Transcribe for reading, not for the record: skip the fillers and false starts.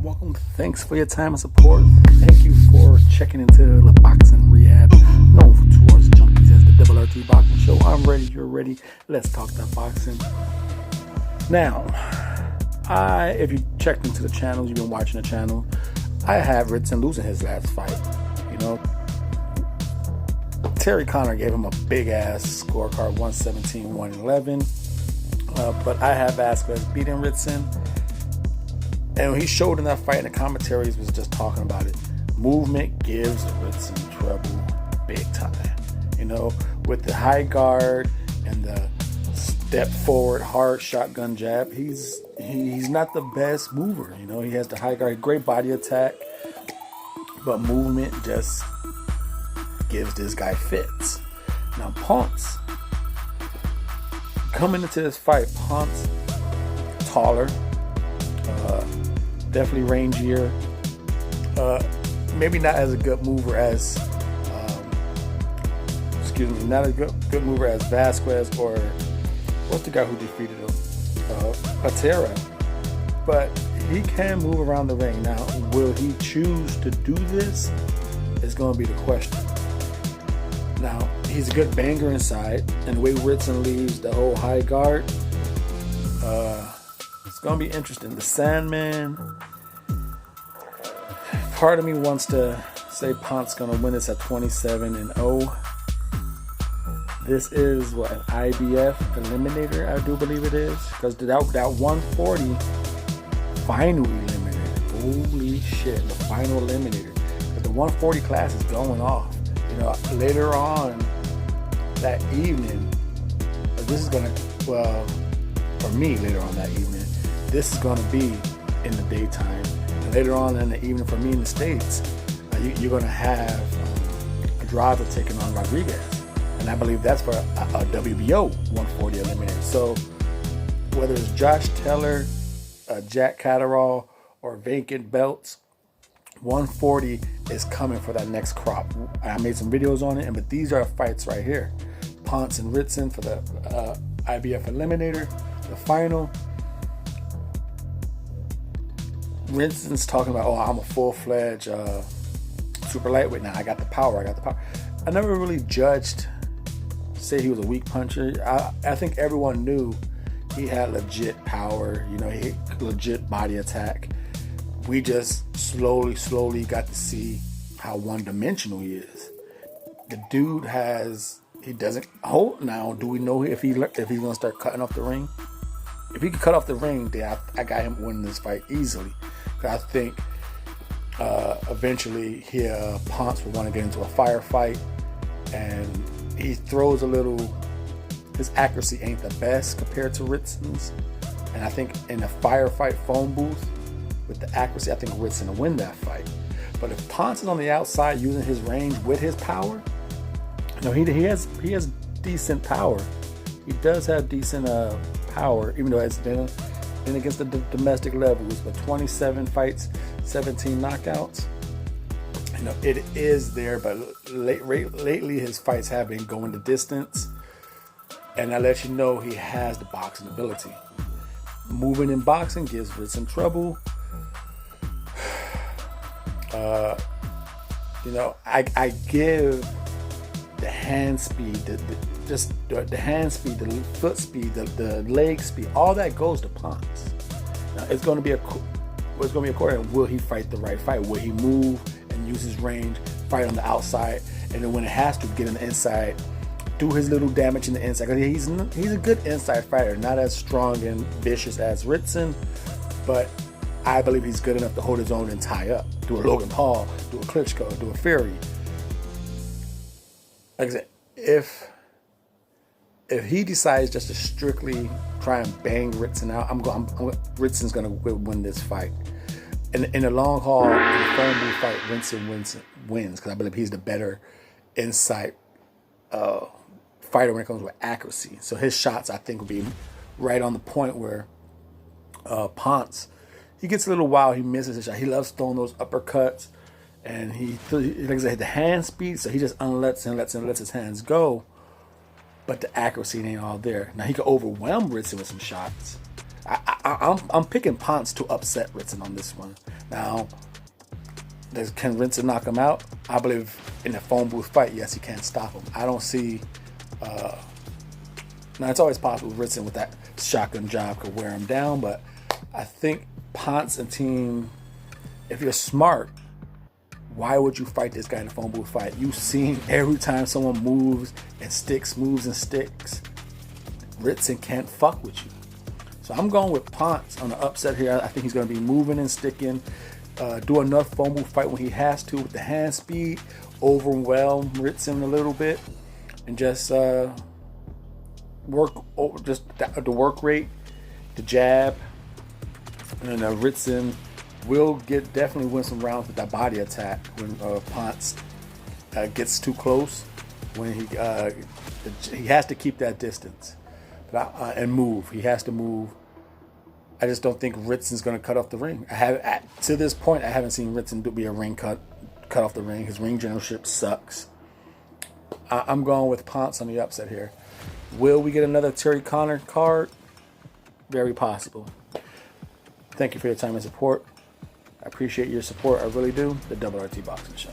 welcome. Thanks for your time and support. Thank you for checking into the Boxing Rehab, known to us junkies as the Double RT Boxing Show. I'm ready, you're ready. Let's talk that boxing. Now, if you checked into the channel, you've been watching the channel, I have Ritson losing his last fight. You know, Terry Connor gave him a big ass scorecard, 117-111. But I have Vasquez beating Ritson. And when he showed in that fight, in the commentaries was just talking about it. Movement gives Ritson trouble big time. You know, with the high guard and the step forward hard shotgun jab, he's not the best mover. You know, he has the high guard, great body attack, but movement just gives this guy fits. Now Ponce, coming into this fight, Ponce taller, definitely rangier, maybe not as a good mover as not a good mover as Vasquez, or what's the guy who defeated him, Patera, but he can move around the ring. Now, will he choose to do this is going to be the question. Now, he's a good banger inside, and the way Ritson leaves the whole high guard, it's going to be interesting. The Sandman, part of me wants to say Ponce going to win this at 27-0. This is what, an IBF eliminator, I do believe it is, because that 140 final eliminator, holy shit, the final eliminator. But the 140 class is going off. You know, later on that evening, this is going to, well, for me, later on that evening, this is going to be in the daytime. And later on in the evening, for me in the States, you're going to have Andrade taking on Rodriguez. And I believe that's for a WBO 140 eliminator. So whether it's Josh Taylor, Jack Catterall, or vacant belts, 140 is coming for that next crop. I made some videos on it, but these are fights right here. Ponce and Ritson for the IBF eliminator, the final. Ritson's talking about, oh, I'm a full-fledged super lightweight now. I got the power. I never really judged, say he was a weak puncher. I think everyone knew he had legit power. You know, he had legit body attack. We just slowly got to see how one-dimensional he is. The dude he doesn't hold. Now, do we know if he's gonna start cutting off the ring? If he could cut off the ring, then I got him winning this fight easily. I think eventually Ponce will want to get into a firefight, and he throws a little. His accuracy ain't the best compared to Ritson's, and I think in a firefight phone booth with the accuracy, I think Ritson will win that fight. But if Ponce is on the outside using his range with his power, no, he has decent power. He does have decent power, even though it's been against the domestic levels. But 27 fights, 17 knockouts. You know, it is there, but lately his fights have been going the distance, and that lets you know he has the boxing ability. Moving in boxing gives Ritson trouble. You know, I give the hand speed, the hand speed, the foot speed, the leg speed, all that goes to Ponce. Now it's going to be according to, will he fight the right fight? Will he move and use his range, fight on the outside, and then when it has to, get on the inside, do his little damage in the inside? Because he's a good inside fighter, not as strong and vicious as Ritson, but I believe he's good enough to hold his own and tie up. Do a Logan Paul, do a Klitschko, do a Fury. Like I said, if he decides just to strictly try and bang Ritson out, Ritson's gonna win this fight. In the long haul, in the phone booth fight, Ritson wins, because I believe he's the better inside fighter when it comes with accuracy. So his shots, I think, will be right on the point where Ponce, he gets a little wild, he misses his shot. He loves throwing those uppercuts, and like I said, the hand speed, so he just lets his hands go, but the accuracy ain't all there. Now, he could overwhelm Ritson with some shots, I'm picking Ponce to upset Ritson on this one. Now, can Ritson knock him out? I believe in a phone booth fight, yes, he can stop him. I don't see. Now, it's always possible Ritson with that shotgun jab could wear him down, but I think Ponce and team, if you're smart, why would you fight this guy in a phone booth fight? You've seen every time someone moves and sticks, Ritson can't fuck with you. So I'm going with Ponce on the upset here. I think he's going to be moving and sticking, do enough phone booth fight when he has to with the hand speed, overwhelm Ritson a little bit, and just work over just the work rate, the jab, and Ritson will definitely win some rounds with that body attack when Ponce gets too close. When he has to keep that distance, and move. He has to move. I just don't think Ritson's going to cut off the ring. To this point, I haven't seen Ritson be a ring cut off the ring. His ring generalship sucks. I'm going with Ponce on the upset here. Will we get another Terry Conner card? Very possible. Thank you for your time and support. I appreciate your support. I really do. The Double RT Boxing Show.